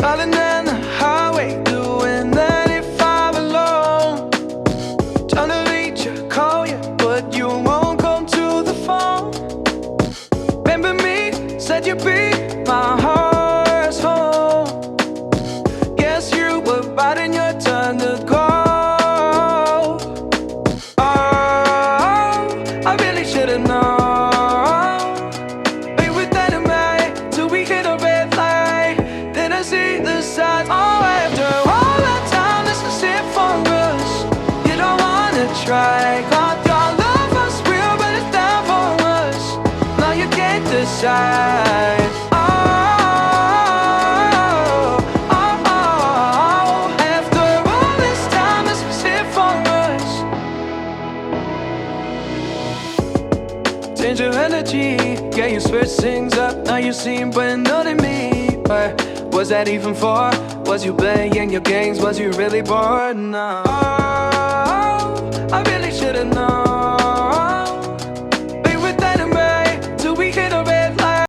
Darling, down the highway, doing 95 alone. Trying to reach you, call you, but you won't come to the phone. Remember me, said you'd be my heart's home. Guess you were biding your turn to go. Oh, I really should've known. We were dynamite till we hit a red light. Then I see the signs. Oh, after all that time, this is it for us. You don't wanna try. God, your love was real, but it's down for us. Now you can't decide. Oh, oh, oh. After all this time, this is it for us. Change your energy, yeah, you switch things up. Now you seem brand new to me. But was that even for? Was you playing your games? Was you really bored? No. Oh, I really should've known.